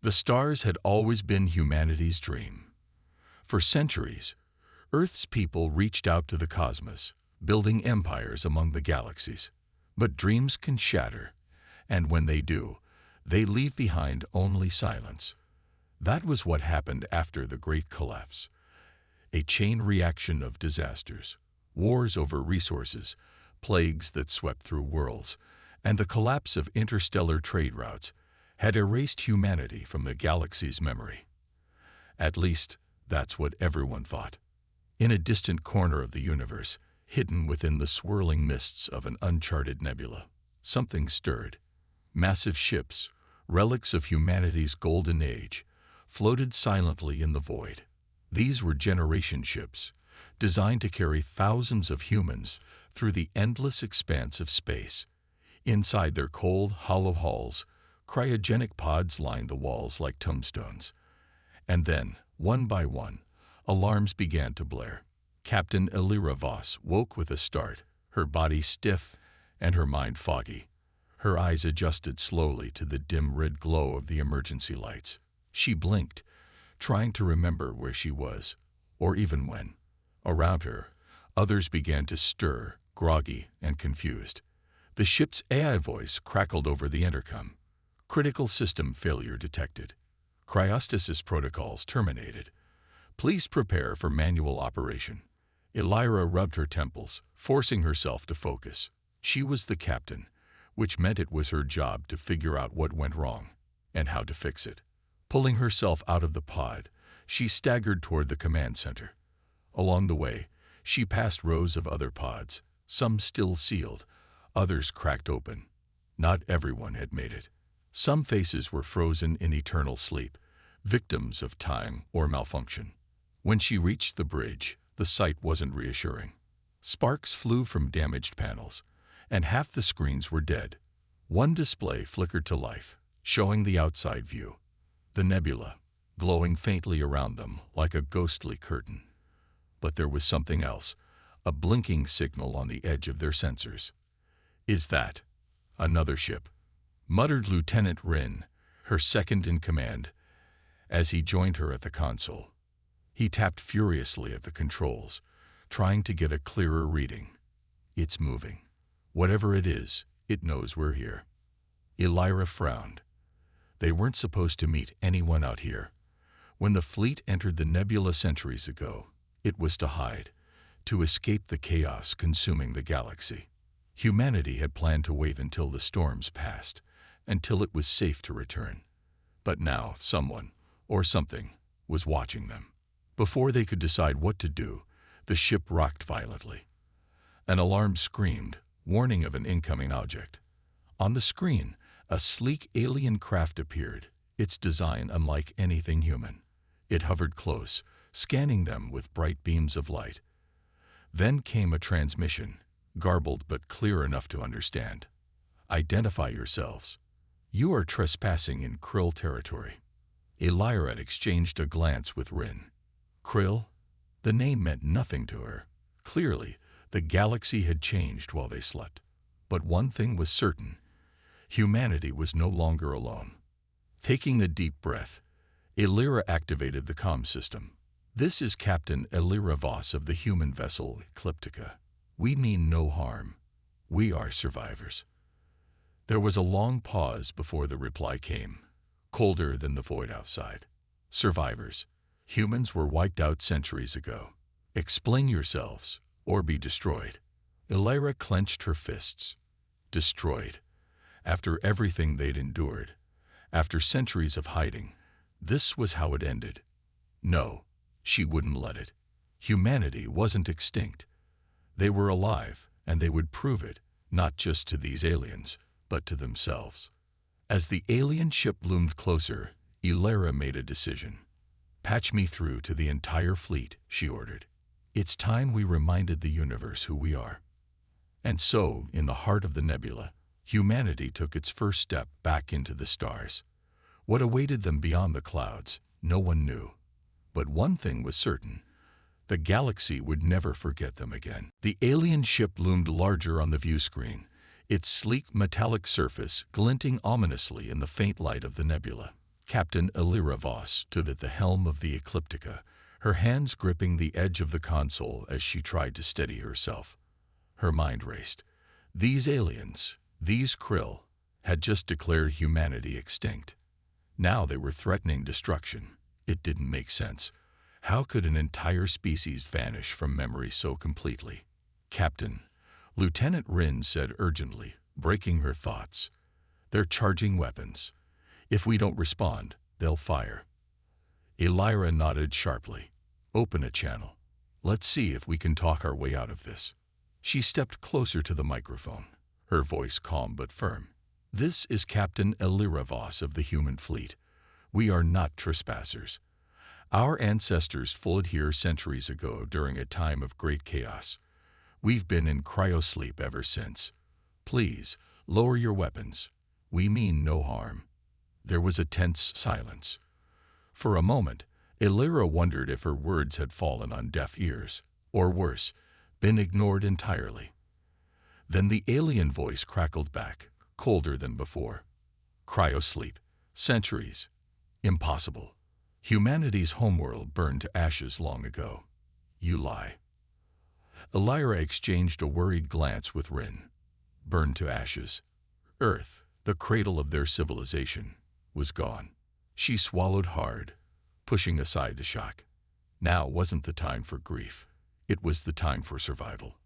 The stars had always been humanity's dream. For centuries, Earth's people reached out to the cosmos, building empires among the galaxies. But dreams can shatter, and when they do, they leave behind only silence. That was what happened after the Great Collapse. A chain reaction of disasters, wars over resources, plagues that swept through worlds, and the collapse of interstellar trade routes had erased humanity from the galaxy's memory. At least, that's what everyone thought. In a distant corner of the universe, hidden within the swirling mists of an uncharted nebula, something stirred. Massive ships, relics of humanity's golden age, floated silently in the void. These were generation ships, designed to carry thousands of humans through the endless expanse of space. Inside their cold, hollow hulls, cryogenic pods lined the walls like tombstones. And then, one by one, alarms began to blare. Captain Elira Voss woke with a start, her body stiff and her mind foggy. Her eyes adjusted slowly to the dim red glow of the emergency lights. She blinked, trying to remember where she was, or even when. Around her, others began to stir, groggy and confused. The ship's AI voice crackled over the intercom. Critical system failure detected. Cryostasis protocols terminated. Please prepare for manual operation. Elira rubbed her temples, forcing herself to focus. She was the captain, which meant it was her job to figure out what went wrong and how to fix it. Pulling herself out of the pod, she staggered toward the command center. Along the way, she passed rows of other pods, some still sealed, others cracked open. Not everyone had made it. Some faces were frozen in eternal sleep, victims of time or malfunction. When she reached the bridge, the sight wasn't reassuring. Sparks flew from damaged panels, and half the screens were dead. One display flickered to life, showing the outside view. The nebula, glowing faintly around them like a ghostly curtain. But there was something else, a blinking signal on the edge of their sensors. "Is that another ship?" muttered Lieutenant Rin, her second in command, as he joined her at the console. He tapped furiously at the controls, trying to get a clearer reading. "It's moving. Whatever it is, it knows we're here." Elira frowned. They weren't supposed to meet anyone out here. When the fleet entered the nebula centuries ago, it was to hide, to escape the chaos consuming the galaxy. Humanity had planned to wait until the storms passed, until it was safe to return. But now someone, or something, was watching them. Before they could decide what to do, the ship rocked violently. An alarm screamed, warning of an incoming object. On the screen, a sleek alien craft appeared, its design unlike anything human. It hovered close, scanning them with bright beams of light. Then came a transmission, garbled but clear enough to understand. "Identify yourselves. You are trespassing in Krill territory." Elira exchanged a glance with Rin. Krill? The name meant nothing to her. Clearly, the galaxy had changed while they slept. But one thing was certain. Humanity was no longer alone. Taking a deep breath, Elira activated the comm system. "This is Captain Elira Voss of the human vessel Ecliptica. We mean no harm. We are survivors." There was a long pause before the reply came, colder than the void outside. "Survivors. Humans were wiped out centuries ago. Explain yourselves, or be destroyed." Elira clenched her fists. Destroyed. After everything they'd endured, after centuries of hiding, this was how it ended. No, she wouldn't let it. Humanity wasn't extinct. They were alive, and they would prove it, not just to these aliens, but to themselves. As the alien ship loomed closer, Elira made a decision. "Patch me through to the entire fleet," she ordered. "It's time we reminded the universe who we are." And so, in the heart of the nebula, humanity took its first step back into the stars. What awaited them beyond the clouds, no one knew. But one thing was certain. The galaxy would never forget them again. The alien ship loomed larger on the view screen, its sleek metallic surface glinting ominously in the faint light of the nebula. Captain Elira Voss stood at the helm of the Ecliptica, her hands gripping the edge of the console as she tried to steady herself. Her mind raced. These aliens, these krill, had just declared humanity extinct. Now they were threatening destruction. It didn't make sense. How could an entire species vanish from memory so completely? "Captain," Lieutenant Rin said urgently, breaking her thoughts. "They're charging weapons. If we don't respond, they'll fire." Elira nodded sharply. "Open a channel. Let's see if we can talk our way out of this." She stepped closer to the microphone, her voice calm but firm. "This is Captain Elira Voss of the human fleet. We are not trespassers. Our ancestors fled here centuries ago during a time of great chaos. We've been in cryosleep ever since. Please, lower your weapons. We mean no harm." There was a tense silence. For a moment, Elira wondered if her words had fallen on deaf ears, or worse, been ignored entirely. Then the alien voice crackled back, colder than before. "Cryosleep. Centuries. Impossible. Humanity's homeworld burned to ashes long ago. You lie." Elira exchanged a worried glance with Rin. Burned to ashes. Earth, the cradle of their civilization, was gone. She swallowed hard, pushing aside the shock. Now wasn't the time for grief. It was the time for survival.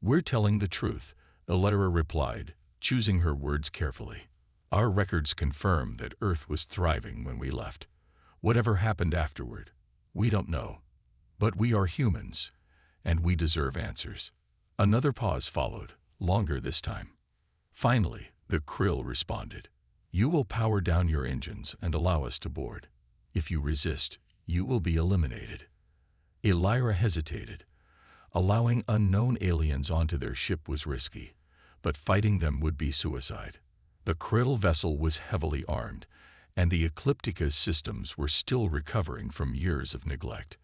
"We're telling the truth," Elira replied, choosing her words carefully. "Our records confirm that Earth was thriving when we left. Whatever happened afterward, we don't know. But we are humans, and we deserve answers." Another pause followed, longer this time. Finally, the krill responded. "You will power down your engines and allow us to board. If you resist, you will be eliminated." Elira hesitated. Allowing unknown aliens onto their ship was risky, but fighting them would be suicide. The krill vessel was heavily armed, and the Ecliptica's systems were still recovering from years of neglect.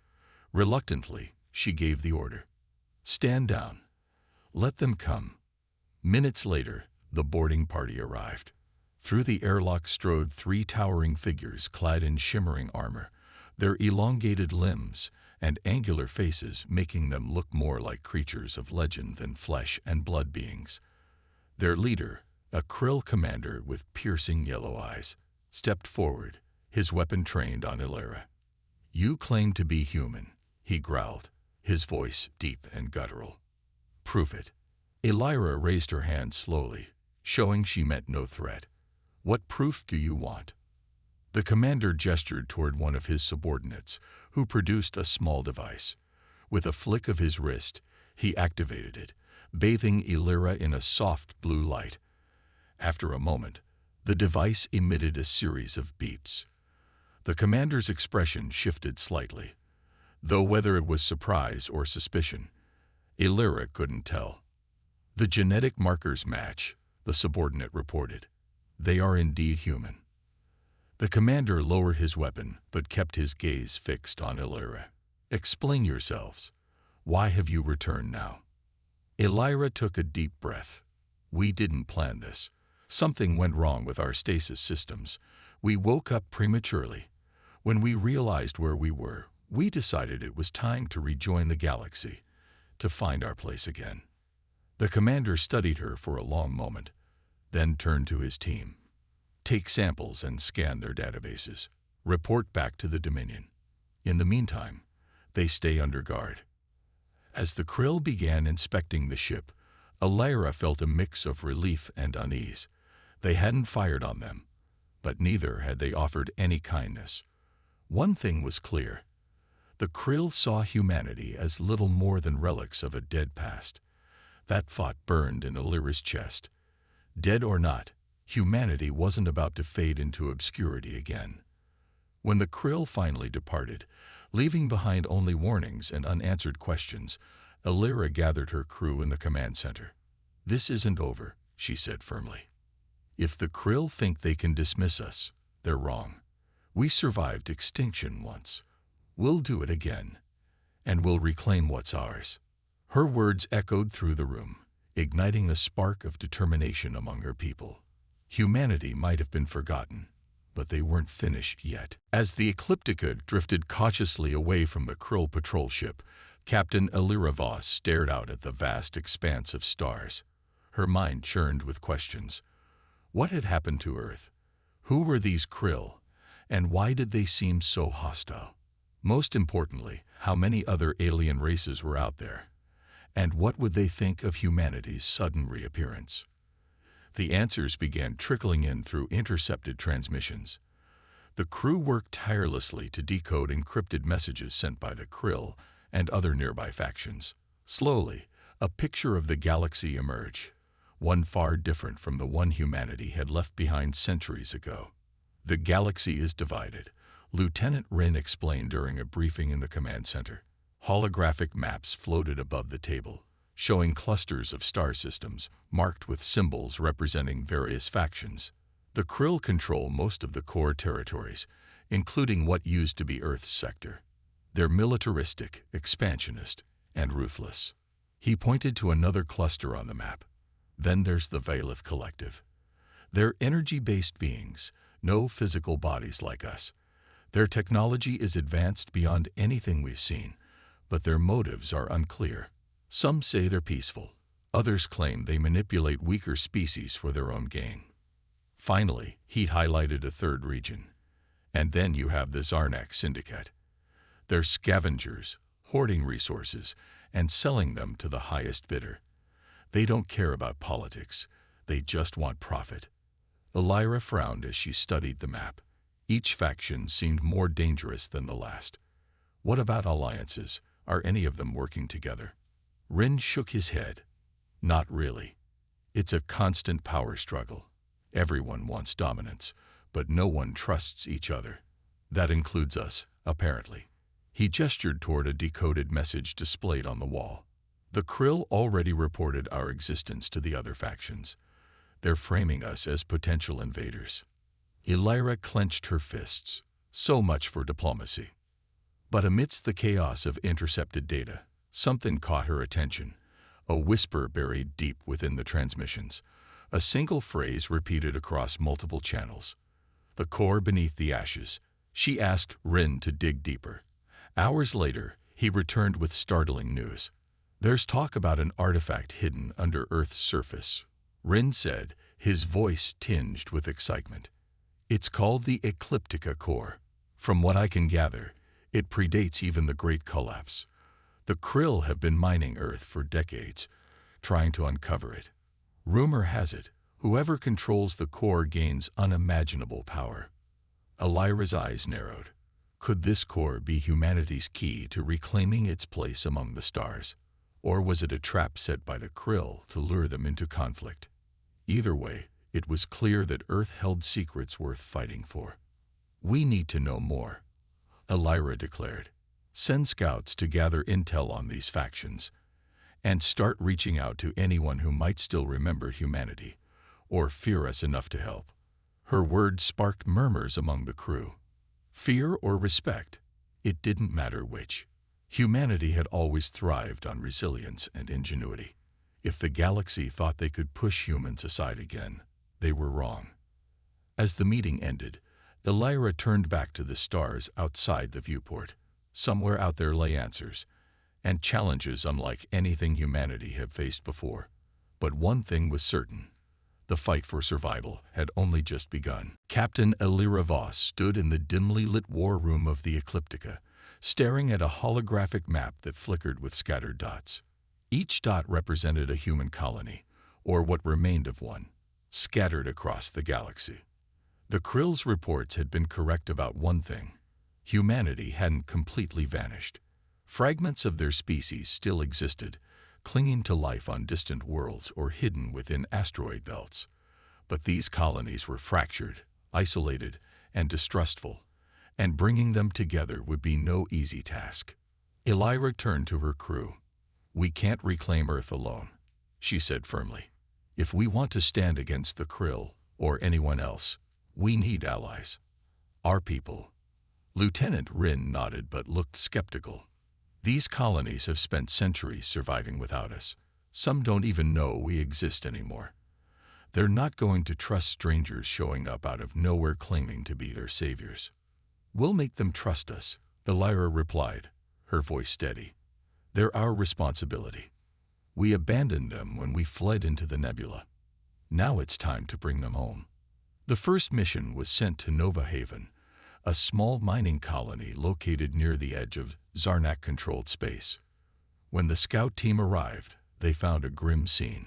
Reluctantly, she gave the order. "Stand down. Let them come." Minutes later, the boarding party arrived. Through the airlock strode three towering figures clad in shimmering armor, their elongated limbs and angular faces making them look more like creatures of legend than flesh and blood beings. Their leader, a krill commander with piercing yellow eyes, stepped forward, his weapon trained on Elira. "You claim to be human," he growled, his voice deep and guttural. "Prove it." Elira raised her hand slowly, showing she meant no threat. "What proof do you want?" The commander gestured toward one of his subordinates, who produced a small device. With a flick of his wrist, he activated it, bathing Elira in a soft blue light. After a moment, the device emitted a series of beeps. The commander's expression shifted slightly, though whether it was surprise or suspicion, Elira couldn't tell. "The genetic markers match," the subordinate reported. "They are indeed human." The commander lowered his weapon, but kept his gaze fixed on Elira. "Explain yourselves. Why have you returned now?" Elira took a deep breath. "We didn't plan this. Something went wrong with our stasis systems. We woke up prematurely. When we realized where we were, we decided it was time to rejoin the galaxy, to find our place again." The commander studied her for a long moment, then turned to his team. "Take samples and scan their databases. Report back to the Dominion. In the meantime, they stay under guard." As the krill began inspecting the ship, Elira felt a mix of relief and unease. They hadn't fired on them, but neither had they offered any kindness. One thing was clear. The krill saw humanity as little more than relics of a dead past. That thought burned in Elira's chest. Dead or not, humanity wasn't about to fade into obscurity again. When the krill finally departed, leaving behind only warnings and unanswered questions, Elira gathered her crew in the command center. "This isn't over," she said firmly. "If the krill think they can dismiss us, they're wrong. We survived extinction once. We'll do it again, and we'll reclaim what's ours." Her words echoed through the room, igniting a spark of determination among her people. Humanity might have been forgotten, But they weren't finished yet. As the Ecliptica drifted cautiously away from the Krill patrol ship, Captain Elira Voss stared out at the vast expanse of stars. Her mind churned with questions. What had happened to Earth? Who were these Krill? And why did they seem so hostile? Most importantly, how many other alien races were out there? And what would they think of humanity's sudden reappearance? The answers began trickling in through intercepted transmissions. The crew worked tirelessly to decode encrypted messages sent by the Krill and other nearby factions. Slowly, a picture of the galaxy emerged, one far different from the one humanity had left behind centuries ago. The galaxy is divided, Lieutenant Wren explained during a briefing in the command center. Holographic maps floated above the table, showing clusters of star systems marked with symbols representing various factions. The Krill control most of the core territories, including what used to be Earth's sector. They're militaristic, expansionist, and ruthless. He pointed to another cluster on the map. Then there's the Valith Collective. They're energy-based beings, no physical bodies like us. Their technology is advanced beyond anything we've seen, but their motives are unclear. Some say they're peaceful. Others claim they manipulate weaker species for their own gain. Finally, he highlighted a third region. And then you have the Zarnak Syndicate. They're scavengers, hoarding resources, and selling them to the highest bidder. They don't care about politics. They just want profit. Elira frowned as she studied the map. Each faction seemed more dangerous than the last. What about alliances? Are any of them working together? Wren shook his head. Not really. It's a constant power struggle. Everyone wants dominance, but no one trusts each other. That includes us, apparently. He gestured toward a decoded message displayed on the wall. The Krill already reported our existence to the other factions. They're framing us as potential invaders. Elira clenched her fists. So much for diplomacy. But amidst the chaos of intercepted data, something caught her attention. A whisper buried deep within the transmissions. A single phrase repeated across multiple channels. The core beneath the ashes. She asked Wren to dig deeper. Hours later, he returned with startling news. There's talk about an artifact hidden under Earth's surface, Wren said, his voice tinged with excitement. It's called the Ecliptica Core. From what I can gather, it predates even the Great Collapse. The Krill have been mining Earth for decades, trying to uncover it. Rumor has it, whoever controls the core gains unimaginable power. Elira's eyes narrowed. Could this core be humanity's key to reclaiming its place among the stars? Or was it a trap set by the Krill to lure them into conflict? Either way, it was clear that Earth held secrets worth fighting for. We need to know more, Elira declared. Send scouts to gather intel on these factions, and start reaching out to anyone who might still remember humanity, or fear us enough to help. Her words sparked murmurs among the crew. Fear or respect, it didn't matter which. Humanity had always thrived on resilience and ingenuity. If the galaxy thought they could push humans aside again, they were wrong. As the meeting ended, Elira turned back to the stars outside the viewport. Somewhere out there lay answers, and challenges unlike anything humanity had faced before. But one thing was certain. The fight for survival had only just begun. Captain Elira Voss stood in the dimly lit war room of the Ecliptica, staring at a holographic map that flickered with scattered dots. Each dot represented a human colony, or what remained of one, scattered across the galaxy. The Krill's reports had been correct about one thing. Humanity hadn't completely vanished. Fragments of their species still existed, clinging to life on distant worlds or hidden within asteroid belts. But these colonies were fractured, isolated, and distrustful, and bringing them together would be no easy task. Elira turned to her crew. "We can't reclaim Earth alone," she said firmly. "If we want to stand against the Krill or anyone else, we need allies. Our people." Lieutenant Wren nodded but looked skeptical. "These colonies have spent centuries surviving without us. Some don't even know we exist anymore. They're not going to trust strangers showing up out of nowhere claiming to be their saviors. We'll make them trust us, Elira replied, her voice steady. They're our responsibility. We abandoned them when we fled into the nebula. Now it's time to bring them home. The first mission was sent to Nova Haven, a small mining colony located near the edge of Zarnak-controlled space. When the scout team arrived, they found a grim scene.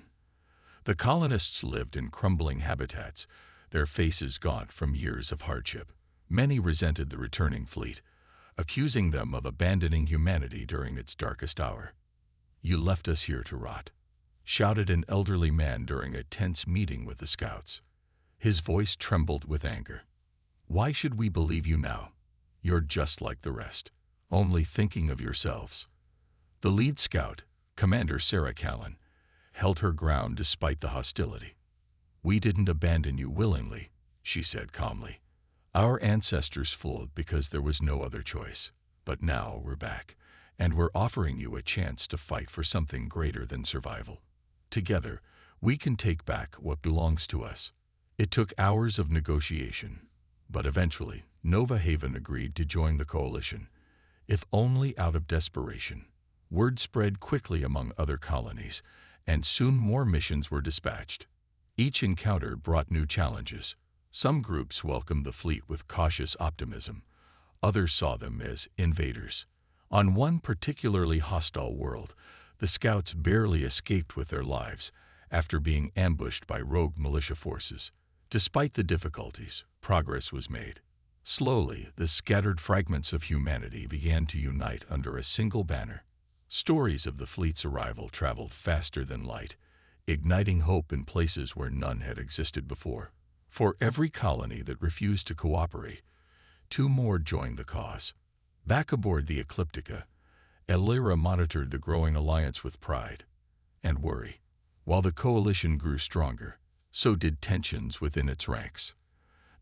The colonists lived in crumbling habitats, their faces gaunt from years of hardship. Many resented the returning fleet, accusing them of abandoning humanity during its darkest hour. "You left us here to rot," shouted an elderly man during a tense meeting with the scouts. His voice trembled with anger. "Why should we believe you now? You're just like the rest, only thinking of yourselves." The lead scout, Commander Sarah Callan, held her ground despite the hostility. "We didn't abandon you willingly," she said calmly. "Our ancestors fled because there was no other choice. But now we're back, and we're offering you a chance to fight for something greater than survival. Together, we can take back what belongs to us." It took hours of negotiation, but eventually, Nova Haven agreed to join the coalition, if only out of desperation. Word spread quickly among other colonies, and soon more missions were dispatched. Each encounter brought new challenges. Some groups welcomed the fleet with cautious optimism. Others saw them as invaders. On one particularly hostile world, the scouts barely escaped with their lives after being ambushed by rogue militia forces. Despite the difficulties, progress was made. Slowly, the scattered fragments of humanity began to unite under a single banner. Stories of the fleet's arrival traveled faster than light, igniting hope in places where none had existed before. For every colony that refused to cooperate, 2 more joined the cause. Back aboard the Ecliptica, Elira monitored the growing alliance with pride and worry. While the coalition grew stronger, so did tensions within its ranks.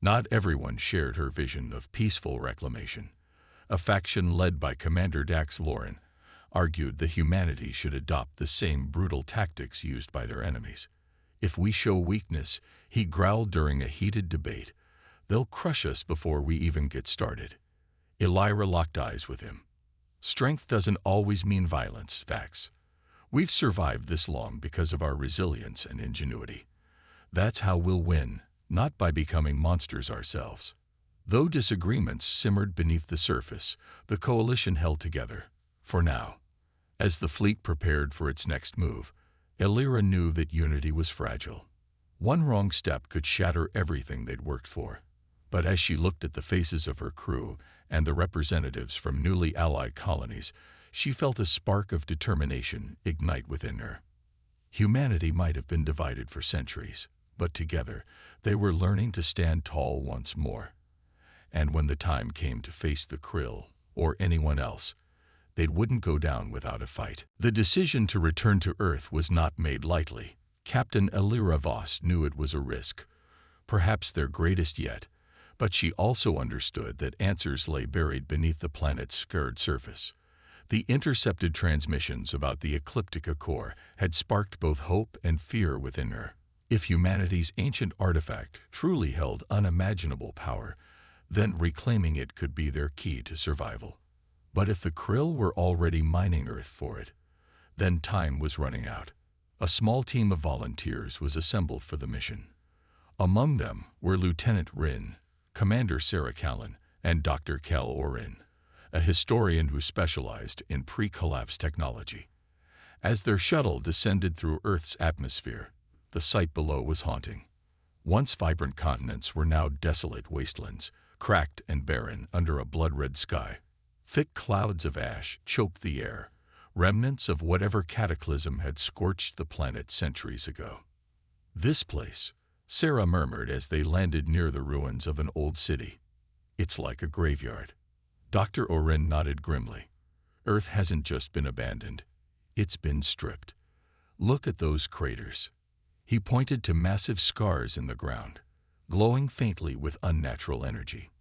Not everyone shared her vision of peaceful reclamation. A faction led by Commander Dax Lauren argued that humanity should adopt the same brutal tactics used by their enemies. "If we show weakness," he growled during a heated debate, "they'll crush us before we even get started." Elira locked eyes with him. "Strength doesn't always mean violence, Vax. We've survived this long because of our resilience and ingenuity. That's how we'll win, not by becoming monsters ourselves." Though disagreements simmered beneath the surface, the coalition held together, for now. As the fleet prepared for its next move, Elira knew that unity was fragile. One wrong step could shatter everything they'd worked for. But as she looked at the faces of her crew and the representatives from newly allied colonies, she felt a spark of determination ignite within her. Humanity might have been divided for centuries, but together they were learning to stand tall once more. And when the time came to face the Krill or anyone else, they wouldn't go down without a fight. The decision to return to Earth was not made lightly. Captain Elira Voss knew it was a risk, perhaps their greatest yet, but she also understood that answers lay buried beneath the planet's scarred surface. The intercepted transmissions about the Ecliptica core had sparked both hope and fear within her. If humanity's ancient artifact truly held unimaginable power, then reclaiming it could be their key to survival. But if the Krill were already mining Earth for it, then time was running out. A small team of volunteers was assembled for the mission. Among them were Lieutenant Rin, Commander Sarah Callan, and Dr. Kel Orin, a historian who specialized in pre-collapse technology. As their shuttle descended through Earth's atmosphere, the sight below was haunting. Once vibrant continents were now desolate wastelands, cracked and barren under a blood-red sky. Thick clouds of ash choked the air, remnants of whatever cataclysm had scorched the planet centuries ago. "This place," Sarah murmured as they landed near the ruins of an old city. "It's like a graveyard." Dr. Oren nodded grimly. "Earth hasn't just been abandoned. It's been stripped. Look at those craters." He pointed to massive scars in the ground, glowing faintly with unnatural energy.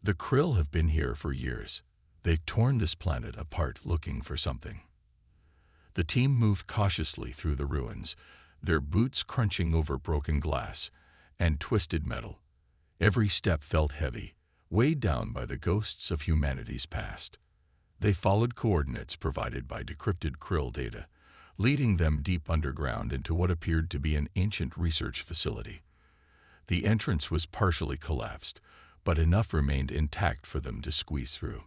"The Krill have been here for years. They've torn this planet apart looking for something." The team moved cautiously through the ruins, their boots crunching over broken glass and twisted metal. Every step felt heavy, weighed down by the ghosts of humanity's past. They followed coordinates provided by decrypted Krill data, leading them deep underground into what appeared to be an ancient research facility. The entrance was partially collapsed, but enough remained intact for them to squeeze through.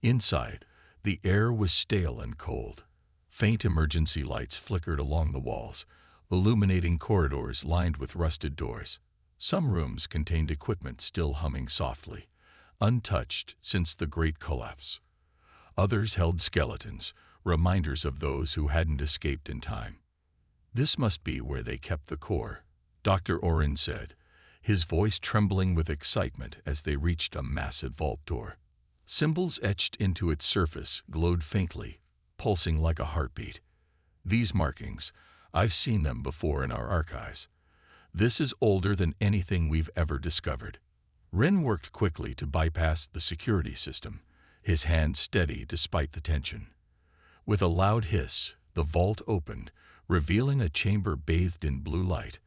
Inside, the air was stale and cold. Faint emergency lights flickered along the walls, illuminating corridors lined with rusted doors. Some rooms contained equipment still humming softly, untouched since the Great Collapse. Others held skeletons, reminders of those who hadn't escaped in time. "This must be where they kept the core," Dr. Oren said, his voice trembling with excitement as they reached a massive vault door. Symbols etched into its surface glowed faintly, pulsing like a heartbeat. "These markings, I've seen them before in our archives. This is older than anything we've ever discovered." Ren worked quickly to bypass the security system, his hand steady despite the tension. With a loud hiss, the vault opened, revealing a chamber bathed in blue light.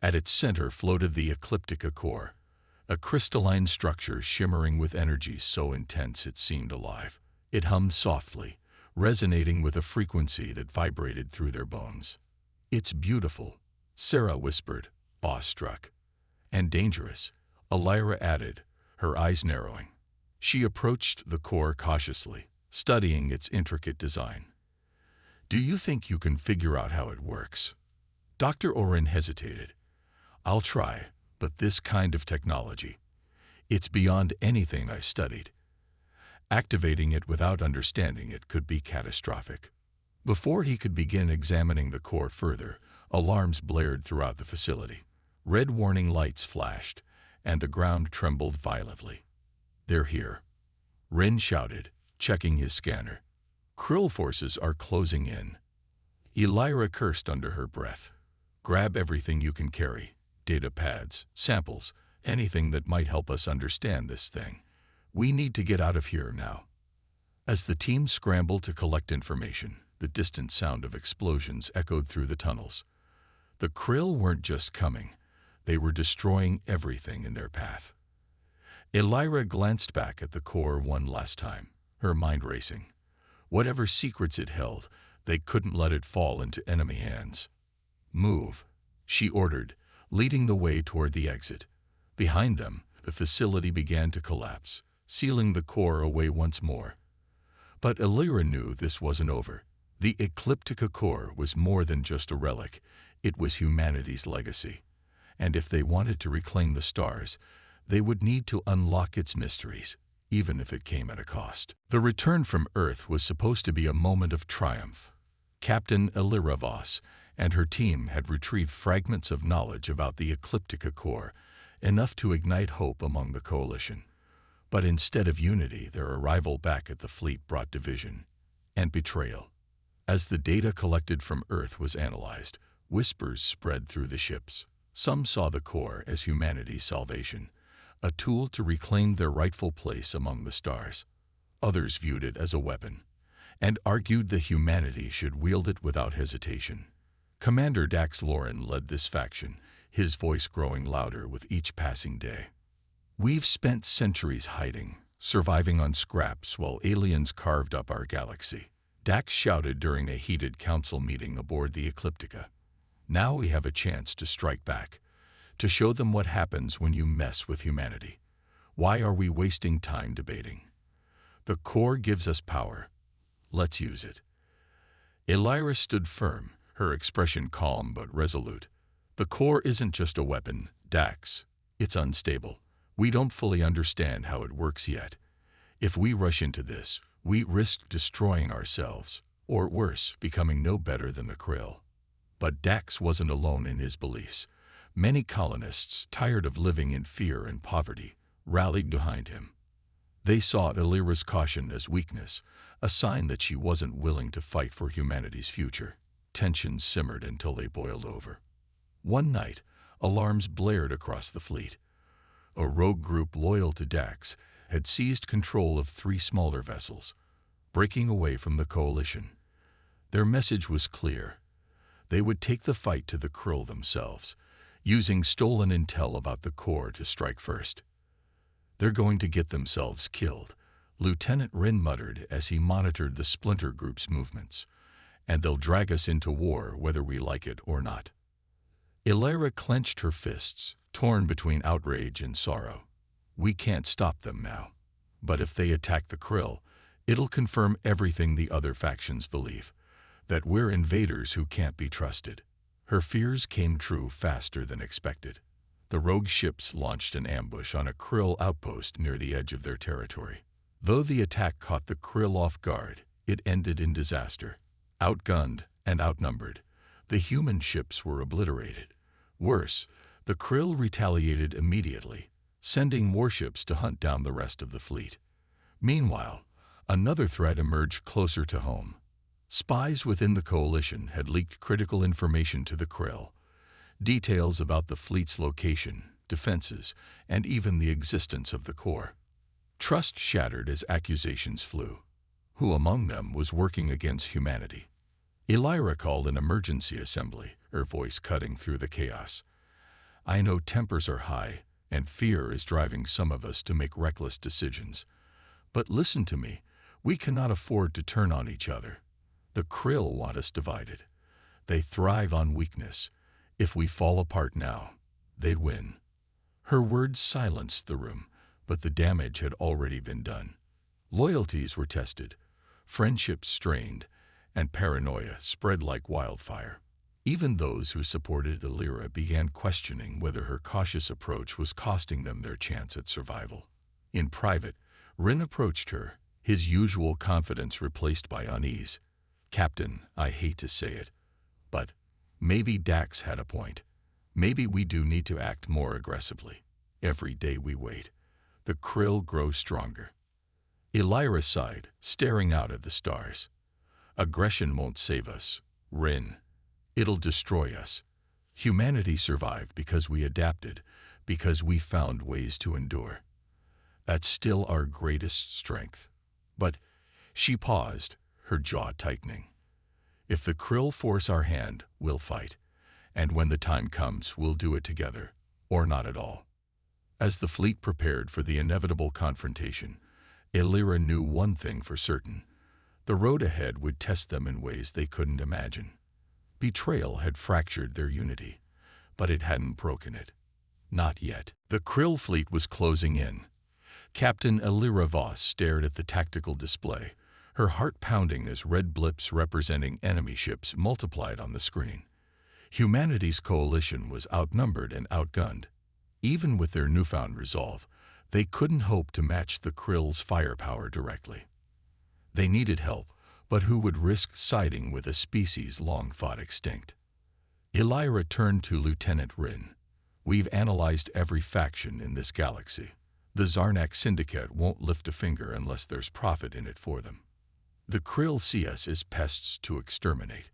At its center floated the Ecliptica core, a crystalline structure shimmering with energy so intense it seemed alive. It hummed softly, resonating with a frequency that vibrated through their bones. "It's beautiful," Sarah whispered, awestruck. "And dangerous," Elira added, her eyes narrowing. She approached the core cautiously, studying its intricate design. "Do you think you can figure out how it works?" Dr. Oren hesitated. "I'll try, but this kind of technology, it's beyond anything I studied. Activating it without understanding it could be catastrophic." Before he could begin examining the core further, alarms blared throughout the facility. Red warning lights flashed, and the ground trembled violently. "They're here," Ren shouted, checking his scanner. "Krill forces are closing in." Elira cursed under her breath. "Grab everything you can carry, data pads, samples, anything that might help us understand this thing. We need to get out of here now." As the team scrambled to collect information, the distant sound of explosions echoed through the tunnels. The Krill weren't just coming, they were destroying everything in their path. Elira glanced back at the core one last time, her mind racing. Whatever secrets it held, they couldn't let it fall into enemy hands. "Move," she ordered, leading the way toward the exit. Behind them, the facility began to collapse, sealing the core away once more. But Elira knew this wasn't over. The Ecliptica core was more than just a relic. It was humanity's legacy. And if they wanted to reclaim the stars, they would need to unlock its mysteries, even if it came at a cost. The return from Earth was supposed to be a moment of triumph. Captain Elira Voss and her team had retrieved fragments of knowledge about the Ecliptica core, enough to ignite hope among the coalition. But instead of unity, their arrival back at the fleet brought division and betrayal. As the data collected from Earth was analyzed, whispers spread through the ships. Some saw the core as humanity's salvation, a tool to reclaim their rightful place among the stars. Others viewed it as a weapon, and argued that humanity should wield it without hesitation. Commander Dax Loren led this faction, his voice growing louder with each passing day. "We've spent centuries hiding, surviving on scraps while aliens carved up our galaxy," Dax shouted during a heated council meeting aboard the Ecliptica. "Now we have a chance to strike back, to show them what happens when you mess with humanity. Why are we wasting time debating? The core gives us power. Let's use it." Elira stood firm, her expression calm but resolute. "The core isn't just a weapon, Dax. It's unstable. We don't fully understand how it works yet. If we rush into this, we risk destroying ourselves, or worse, becoming no better than the Krill." But Dax wasn't alone in his beliefs. Many colonists, tired of living in fear and poverty, rallied behind him. They saw Elira's caution as weakness, a sign that she wasn't willing to fight for humanity's future. Tensions simmered until they boiled over. One night, alarms blared across the fleet. A rogue group loyal to Dax had seized control of 3 smaller vessels, breaking away from the coalition. Their message was clear. They would take the fight to the Krill themselves, using stolen intel about the core to strike first. "They're going to get themselves killed," Lieutenant Rin muttered as he monitored the splinter group's movements. "And they'll drag us into war whether we like it or not." Illyra clenched her fists, torn between outrage and sorrow. "We can't stop them now. But if they attack the Krill, it'll confirm everything the other factions believe, that we're invaders who can't be trusted." Her fears came true faster than expected. The rogue ships launched an ambush on a Krill outpost near the edge of their territory. Though the attack caught the Krill off guard, it ended in disaster. Outgunned and outnumbered, the human ships were obliterated. Worse, the Krill retaliated immediately, sending warships to hunt down the rest of the fleet. Meanwhile, another threat emerged closer to home. Spies within the coalition had leaked critical information to the Krill, details about the fleet's location, defenses, and even the existence of the core. Trust shattered as accusations flew. Who among them was working against humanity? Illyra called an emergency assembly, her voice cutting through the chaos. "I know tempers are high, and fear is driving some of us to make reckless decisions. But listen to me, we cannot afford to turn on each other. The Krill want us divided. They thrive on weakness. If we fall apart now, they'd win." Her words silenced the room, but the damage had already been done. Loyalties were tested, friendships strained, and paranoia spread like wildfire. Even those who supported Illyra began questioning whether her cautious approach was costing them their chance at survival. In private, Rin approached her, his usual confidence replaced by unease. "Captain, I hate to say it, but maybe Dax had a point. Maybe we do need to act more aggressively. Every day we wait, the Krill grow stronger." Illyra sighed, staring out at the stars. "Aggression won't save us, Rin. It'll destroy us. Humanity survived because we adapted, because we found ways to endure. That's still our greatest strength. But," she paused, her jaw tightening, "if the Krill force our hand, we'll fight. And when the time comes, we'll do it together, or not at all." As the fleet prepared for the inevitable confrontation, Illyra knew one thing for certain. The road ahead would test them in ways they couldn't imagine. Betrayal had fractured their unity, but it hadn't broken it. Not yet. The Krill fleet was closing in. Captain Illyra Voss stared at the tactical display, her heart pounding as red blips representing enemy ships multiplied on the screen. Humanity's coalition was outnumbered and outgunned. Even with their newfound resolve, they couldn't hope to match the Krill's firepower directly. They needed help, but who would risk siding with a species long thought extinct? Illyra turned to Lieutenant Rin. "We've analyzed every faction in this galaxy. The Zarnak Syndicate won't lift a finger unless there's profit in it for them. The Krill see us as pests to exterminate.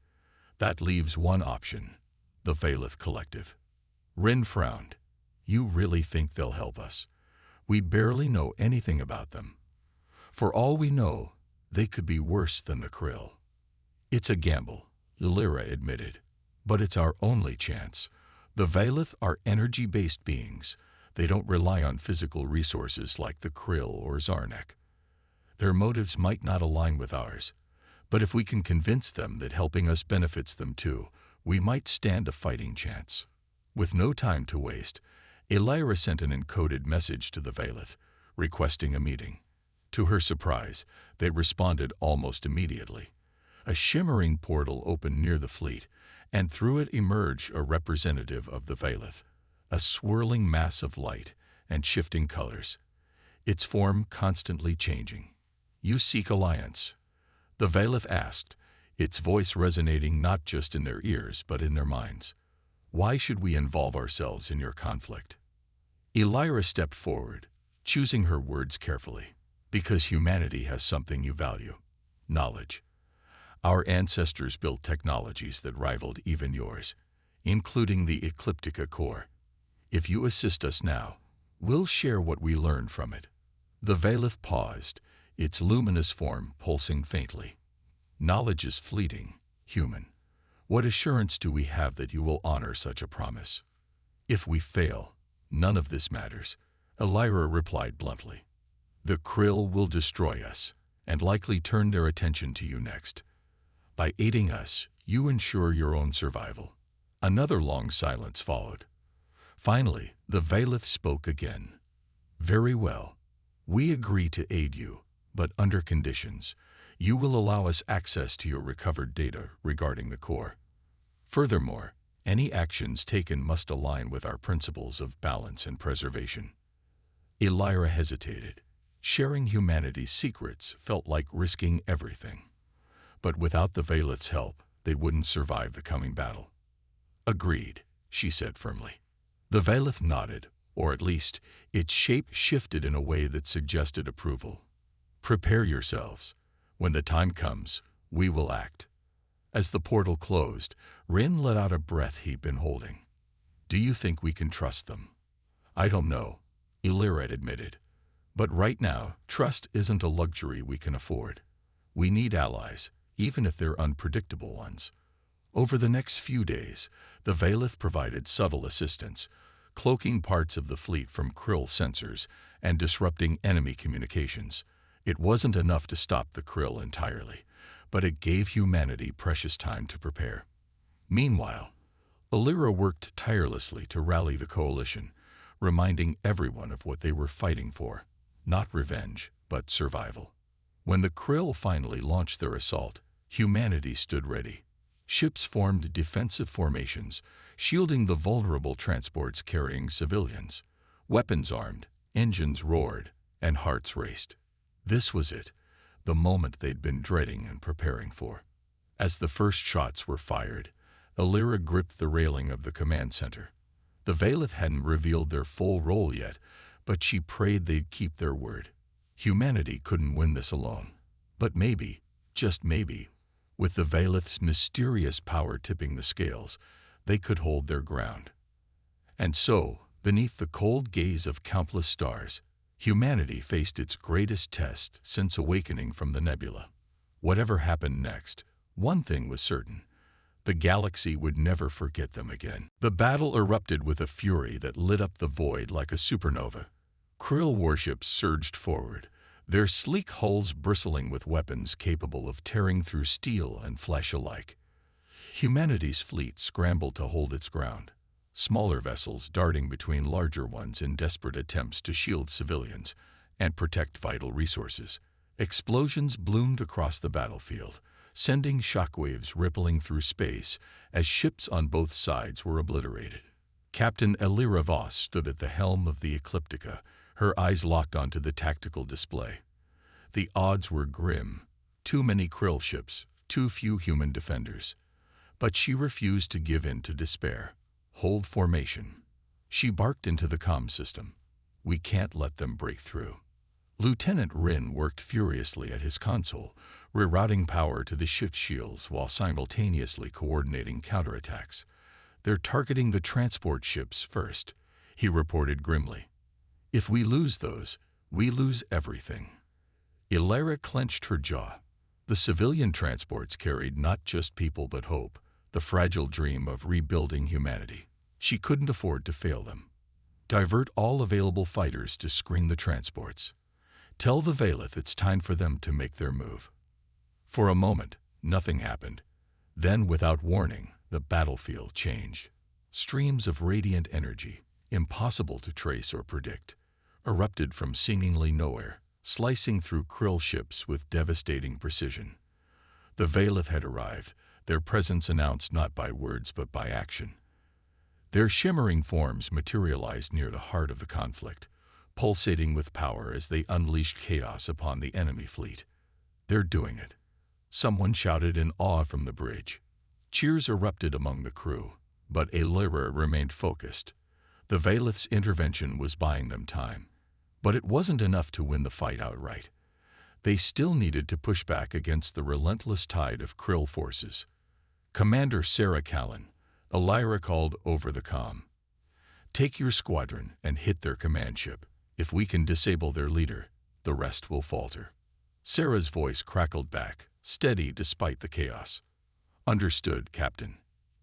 That leaves one option, the Valith Collective." Rin frowned. "You really think they'll help us? We barely know anything about them. For all we know, they could be worse than the Krill." "It's a gamble," Illyra admitted, "but it's our only chance. The Valith are energy-based beings. They don't rely on physical resources like the Krill or Zarnak. Their motives might not align with ours, but if we can convince them that helping us benefits them too, we might stand a fighting chance." With no time to waste, Illyra sent an encoded message to the Valith, requesting a meeting. To her surprise, they responded almost immediately. A shimmering portal opened near the fleet, and through it emerged a representative of the Valith, a swirling mass of light and shifting colors, its form constantly changing. "You seek alliance?" the Valith asked, its voice resonating not just in their ears but in their minds. "Why should we involve ourselves in your conflict?" Illyra stepped forward, choosing her words carefully. "Because humanity has something you value: knowledge. Our ancestors built technologies that rivaled even yours, including the Ecliptica core. If you assist us now, we'll share what we learned from it." The Valith paused, its luminous form pulsing faintly. "Knowledge is fleeting, human. What assurance do we have that you will honor such a promise? If we fail, none of this matters, Elira replied bluntly. The Krill will destroy us, and likely turn their attention to you next. By aiding us, you ensure your own survival. Another long silence followed. Finally, the Valeth spoke again. Very well. We agree to aid you, but under conditions. You will allow us access to your recovered data regarding the core. Furthermore, any actions taken must align with our principles of balance and preservation. Elira hesitated. Sharing humanity's secrets felt like risking everything. But without the Valeth's help, they wouldn't survive the coming battle. Agreed, she said firmly. The Valeth nodded, or at least, its shape shifted in a way that suggested approval. Prepare yourselves. When the time comes, we will act. As the portal closed, Rin let out a breath he'd been holding. Do you think we can trust them? I don't know, Elira admitted. But right now, trust isn't a luxury we can afford. We need allies, even if they're unpredictable ones. Over the next few days, the Valeth provided subtle assistance, cloaking parts of the fleet from Krill sensors and disrupting enemy communications. It wasn't enough to stop the Krill entirely, but it gave humanity precious time to prepare. Meanwhile, Elira worked tirelessly to rally the coalition, reminding everyone of what they were fighting for. Not revenge, but survival. When the Krill finally launched their assault, humanity stood ready. Ships formed defensive formations, shielding the vulnerable transports carrying civilians. Weapons armed, engines roared, and hearts raced. This was it, the moment they'd been dreading and preparing for. As the first shots were fired, Elira gripped the railing of the command center. The Valeth hadn't revealed their full role yet, but she prayed they'd keep their word. Humanity couldn't win this alone. But maybe, just maybe, with the Valeth's mysterious power tipping the scales, they could hold their ground. And so, beneath the cold gaze of countless stars, humanity faced its greatest test since awakening from the nebula. Whatever happened next, one thing was certain. The galaxy would never forget them again. The battle erupted with a fury that lit up the void like a supernova. Krill warships surged forward, their sleek hulls bristling with weapons capable of tearing through steel and flesh alike. Humanity's fleet scrambled to hold its ground, smaller vessels darting between larger ones in desperate attempts to shield civilians and protect vital resources. Explosions bloomed across the battlefield, sending shockwaves rippling through space as ships on both sides were obliterated. Captain Elira Voss stood at the helm of the Ecliptica, her eyes locked onto the tactical display. The odds were grim. Too many Krill ships, too few human defenders. But she refused to give in to despair. Hold formation. She barked into the comm system. We can't let them break through. Lieutenant Rin worked furiously at his console, rerouting power to the ship's shields while simultaneously coordinating counterattacks. They're targeting the transport ships first, he reported grimly. If we lose those, we lose everything. Elira clenched her jaw. The civilian transports carried not just people but hope, the fragile dream of rebuilding humanity. She couldn't afford to fail them. Divert all available fighters to screen the transports. Tell the Valeth it's time for them to make their move. For a moment, nothing happened. Then, without warning, the battlefield changed. Streams of radiant energy, impossible to trace or predict, erupted from seemingly nowhere, slicing through Krill ships with devastating precision. The Valeth had arrived, their presence announced not by words but by action. Their shimmering forms materialized near the heart of the conflict, pulsating with power as they unleashed chaos upon the enemy fleet. They're doing it. Someone shouted in awe from the bridge. Cheers erupted among the crew, but Elira remained focused. The Valeth's intervention was buying them time. But it wasn't enough to win the fight outright. They still needed to push back against the relentless tide of Krill forces. Commander Sarah Callan, Elira called over the comm. Take your squadron and hit their command ship. If we can disable their leader, the rest will falter. Sarah's voice crackled back, steady despite the chaos. Understood, Captain,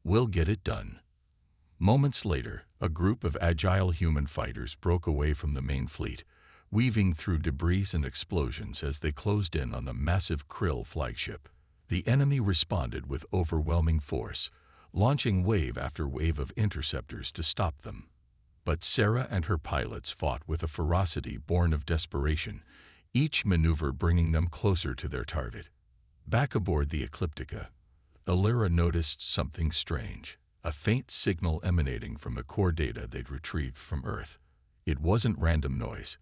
We'll get it done. Moments later, a group of agile human fighters broke away from the main fleet, weaving through debris and explosions as they closed in on the massive Krill flagship. The enemy responded with overwhelming force, launching wave after wave of interceptors to stop them. But Sarah and her pilots fought with a ferocity born of desperation, each maneuver bringing them closer to their target. Back aboard the Ecliptica, Illyra noticed something strange, a faint signal emanating from the core data they'd retrieved from Earth. It wasn't random noise.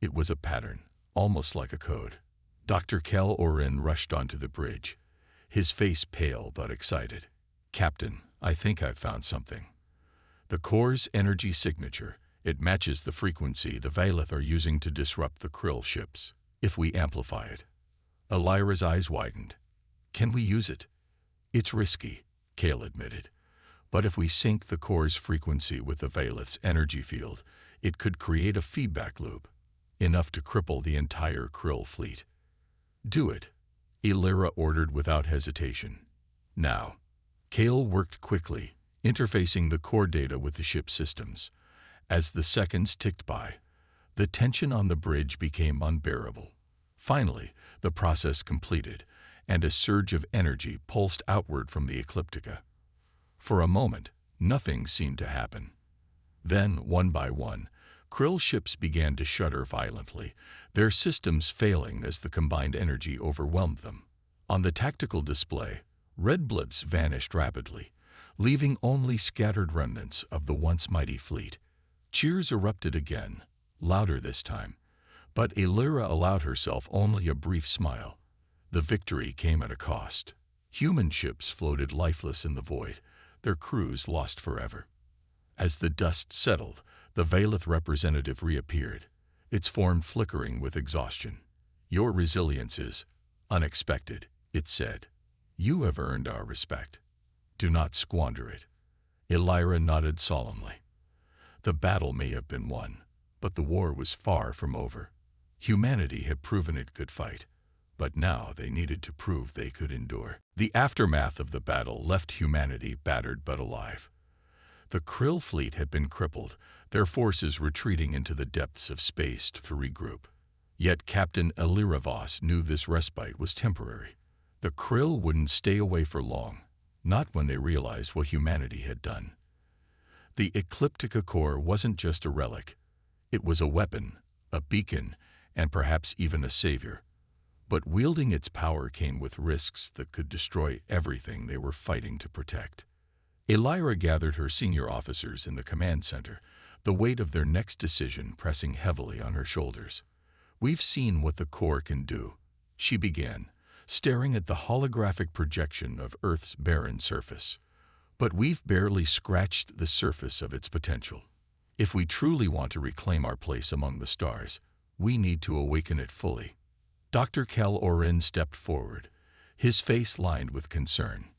It was a pattern, almost like a code. Dr. Kel Orin rushed onto the bridge, his face pale but excited. "Captain, I think I've found something. The core's energy signature. It matches the frequency the Vailith are using to disrupt the Krill ships. If we amplify it." Illyra's eyes widened. "Can we use it?" "It's risky," Kale admitted. "But if we sync the core's frequency with the Vailith's energy field, it could create a feedback loop, enough to cripple the entire Krill fleet." "Do it," Illyra ordered without hesitation. "Now." Kale worked quickly, interfacing the core data with the ship's systems. As the seconds ticked by, the tension on the bridge became unbearable. Finally, the process completed, and a surge of energy pulsed outward from the Ecliptica. For a moment, nothing seemed to happen. Then, one by one, Krill ships began to shudder violently, their systems failing as the combined energy overwhelmed them. On the tactical display, red blips vanished rapidly, leaving only scattered remnants of the once mighty fleet. Cheers erupted again, louder this time, but Illyra allowed herself only a brief smile. The victory came at a cost. Human ships floated lifeless in the void, their crews lost forever. As the dust settled, the Vailith representative reappeared, its form flickering with exhaustion. "Your resilience is unexpected," it said. "You have earned our respect. Do not squander it." Illyra nodded solemnly. The battle may have been won, but the war was far from over. Humanity had proven it could fight, but now they needed to prove they could endure. The aftermath of the battle left humanity battered but alive. The Krill fleet had been crippled, their forces retreating into the depths of space to regroup. Yet Captain Illyra Voss knew this respite was temporary. The Krill wouldn't stay away for long, not when they realized what humanity had done. The Ecliptica core wasn't just a relic. It was a weapon, a beacon, and perhaps even a savior. But wielding its power came with risks that could destroy everything they were fighting to protect. Illyra gathered her senior officers in the command center, the weight of their next decision pressing heavily on her shoulders. "We've seen what the core can do," she began, staring at the holographic projection of Earth's barren surface. "But we've barely scratched the surface of its potential. If we truly want to reclaim our place among the stars, we need to awaken it fully." Dr. Kel Orin stepped forward, his face lined with concern.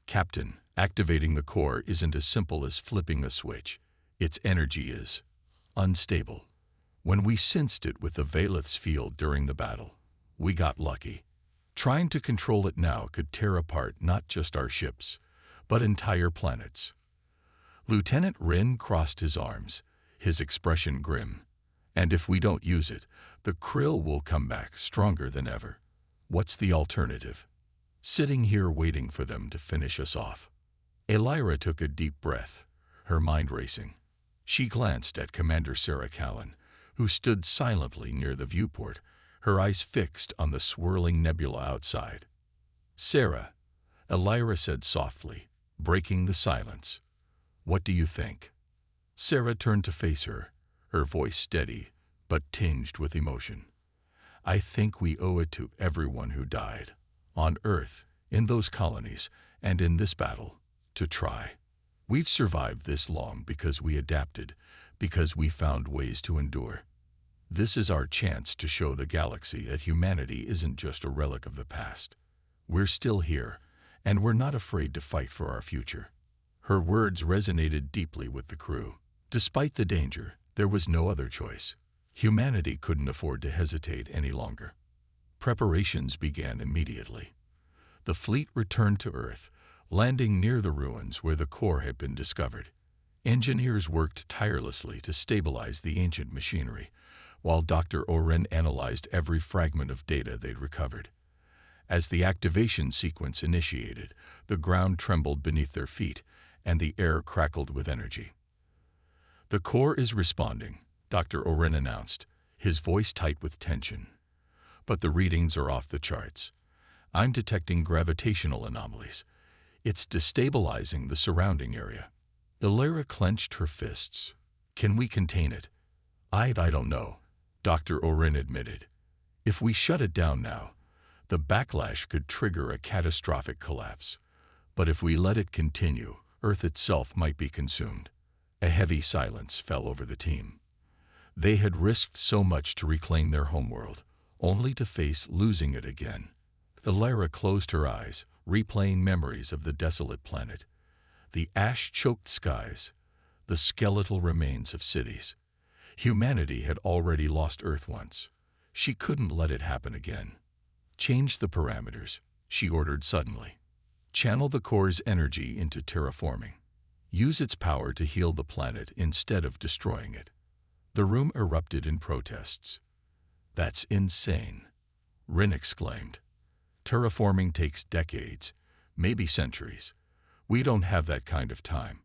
"Captain, activating the core isn't as simple as flipping a switch. Its energy is unstable. When we sensed it with the Vailith's field during the battle, we got lucky. Trying to control it now could tear apart not just our ships, but entire planets." Lieutenant Wren crossed his arms, his expression grim. "And if we don't use it, the Krill will come back stronger than ever. What's the alternative? Sitting here waiting for them to finish us off." Illyra took a deep breath, her mind racing. She glanced at Commander Sarah Callan, who stood silently near the viewport, her eyes fixed on the swirling nebula outside. "Sarah," Illyra said softly, breaking the silence, "what do you think?" Sarah turned to face her, her voice steady but tinged with emotion. "I think we owe it to everyone who died, on Earth, in those colonies, and in this battle, to try. We've survived this long because we adapted, because we found ways to endure. This is our chance to show the galaxy that humanity isn't just a relic of the past. We're still here, and we're not afraid to fight for our future." Her words resonated deeply with the crew. Despite the danger, there was no other choice. Humanity couldn't afford to hesitate any longer. Preparations began immediately. The fleet returned to Earth, landing near the ruins where the core had been discovered. Engineers worked tirelessly to stabilize the ancient machinery, while Dr. Oren analyzed every fragment of data they'd recovered. As the activation sequence initiated, the ground trembled beneath their feet, and the air crackled with energy. "The core is responding," Dr. Oren announced, his voice tight with tension. "But the readings are off the charts. I'm detecting gravitational anomalies. It's destabilizing the surrounding area." Illyra clenched her fists. "Can we contain it?" I don't know," Dr. Oren admitted. "If we shut it down now, the backlash could trigger a catastrophic collapse. But if we let it continue, Earth itself might be consumed." A heavy silence fell over the team. They had risked so much to reclaim their homeworld, only to face losing it again. Illyra closed her eyes, replaying memories of the desolate planet. The ash-choked skies, the skeletal remains of cities. Humanity had already lost Earth once. She couldn't let it happen again. "Change the parameters," she ordered suddenly. "Channel the core's energy into terraforming. Use its power to heal the planet instead of destroying it." The room erupted in protests. "That's insane," Rin exclaimed. "Terraforming takes decades, maybe centuries. We don't have that kind of time."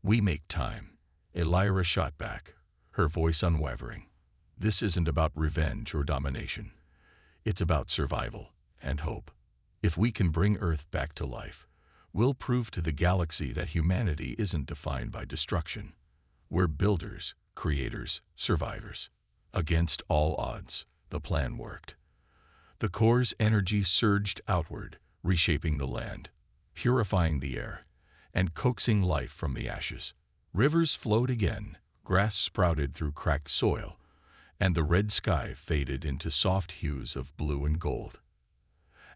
"We make time," Illyra shot back, her voice unwavering. "This isn't about revenge or domination. It's about survival and hope. If we can bring Earth back to life, we'll prove to the galaxy that humanity isn't defined by destruction. We're builders, creators, survivors." Against all odds, the plan worked. The core's energy surged outward, reshaping the land, purifying the air, and coaxing life from the ashes. Rivers flowed again, grass sprouted through cracked soil, and the red sky faded into soft hues of blue and gold.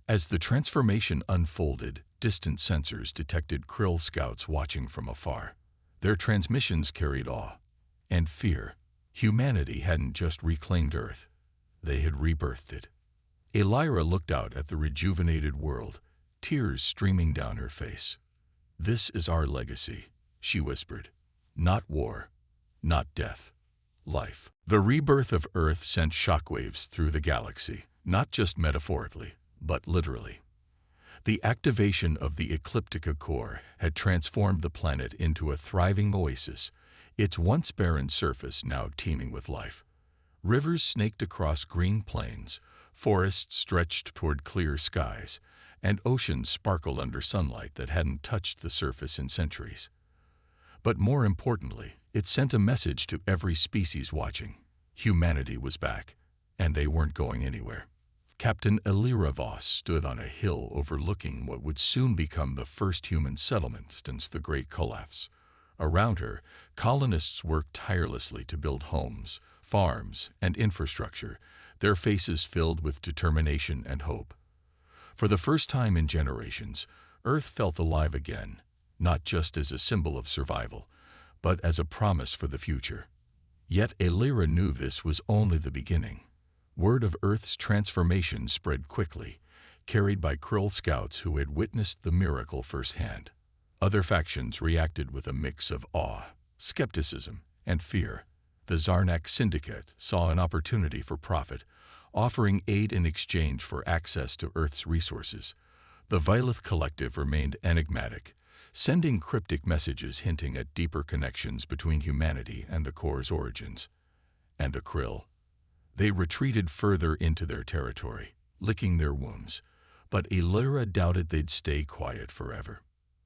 As the transformation unfolded, distant sensors detected Krill scouts watching from afar. Their transmissions carried awe and fear. Humanity hadn't just reclaimed Earth, they had rebirthed it. Illyra looked out at the rejuvenated world, tears streaming down her face. "This is our legacy," she whispered. "Not war, not death, life." The rebirth of Earth sent shockwaves through the galaxy, not just metaphorically, but literally. The activation of the Ecliptica core had transformed the planet into a thriving oasis, its once barren surface now teeming with life. Rivers snaked across green plains, forests stretched toward clear skies, and oceans sparkled under sunlight that hadn't touched the surface in centuries. But more importantly, it sent a message to every species watching. Humanity was back, and they weren't going anywhere. Captain Illyra Voss stood on a hill overlooking what would soon become the first human settlement since the Great Collapse. Around her, colonists worked tirelessly to build homes, farms, and infrastructure, their faces filled with determination and hope. For the first time in generations, Earth felt alive again, not just as a symbol of survival, but as a promise for the future. Yet Illyra knew this was only the beginning. Word of Earth's transformation spread quickly, carried by Krill scouts who had witnessed the miracle firsthand. Other factions reacted with a mix of awe, skepticism, and fear. The Zarnak Syndicate saw an opportunity for profit, offering aid in exchange for access to Earth's resources. The Vylith Collective remained enigmatic, sending cryptic messages hinting at deeper connections between humanity and the core's origins. And the Krill. They retreated further into their territory, licking their wounds, but Illyra doubted they'd stay quiet forever.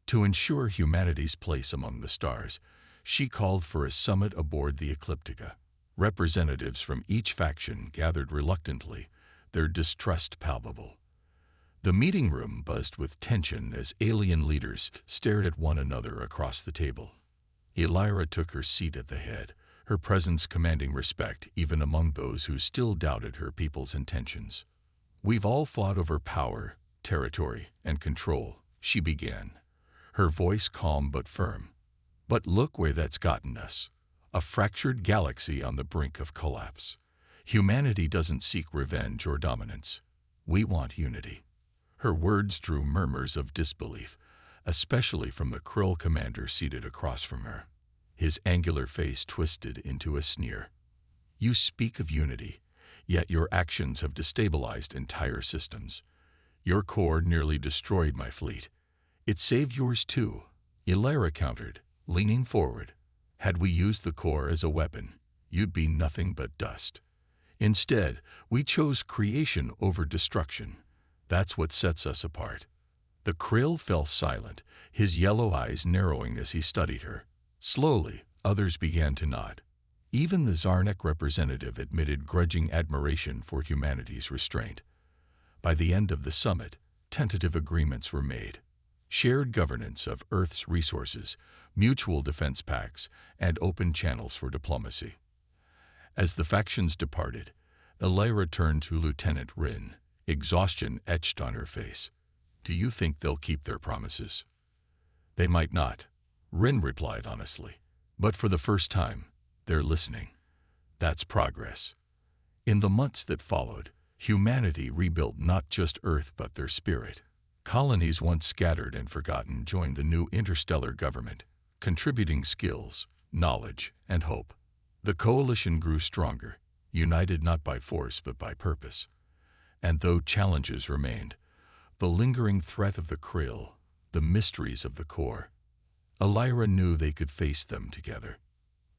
To ensure humanity's place among the stars, she called for a summit aboard the Ecliptica. Representatives from each faction gathered reluctantly, their distrust palpable. The meeting room buzzed with tension as alien leaders stared at one another across the table. Illyra took her seat at the head, her presence commanding respect even among those who still doubted her people's intentions. "We've all fought over power, territory, and control," she began, her voice calm but firm. "But look where that's gotten us. A fractured galaxy on the brink of collapse. Humanity doesn't seek revenge or dominance. We want unity." Her words drew murmurs of disbelief, especially from the Krill commander seated across from her. His angular face twisted into a sneer. You speak of unity, yet your actions have destabilized entire systems. Your core nearly destroyed my fleet. It saved yours too, Illyra countered, leaning forward. Had we used the core as a weapon, you'd be nothing but dust. Instead, we chose creation over destruction. That's what sets us apart. The Krill fell silent, his yellow eyes narrowing as he studied her. Slowly, others began to nod. Even the Zarnik representative admitted grudging admiration for humanity's restraint. By the end of the summit, tentative agreements were made. Shared governance of Earth's resources, mutual defense pacts, and open channels for diplomacy. As the factions departed, Illyra turned to Lieutenant Rin, exhaustion etched on her face. Do you think they'll keep their promises? They might not, Rin replied honestly. But for the first time, they're listening. That's progress. In the months that followed, humanity rebuilt not just Earth but their spirit. Colonies once scattered and forgotten joined the new interstellar government, contributing skills, knowledge, and hope. The coalition grew stronger, united not by force but by purpose. And though challenges remained, the lingering threat of the Krill, the mysteries of the core, Illyra knew they could face them together.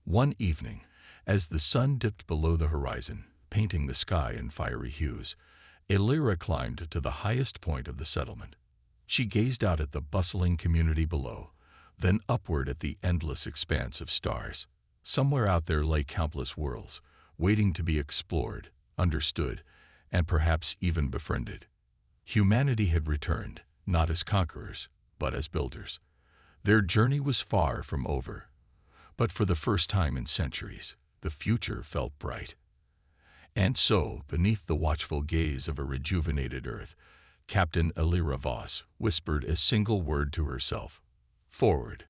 One evening, as the sun dipped below the horizon, painting the sky in fiery hues, Illyra climbed to the highest point of the settlement. She gazed out at the bustling community below, then upward at the endless expanse of stars. Somewhere out there lay countless worlds, waiting to be explored, understood, and perhaps even befriended. Humanity had returned, not as conquerors, but as builders. Their journey was far from over, but for the first time in centuries, the future felt bright. And so, beneath the watchful gaze of a rejuvenated Earth, Captain Illyra Voss whispered a single word to herself: forward.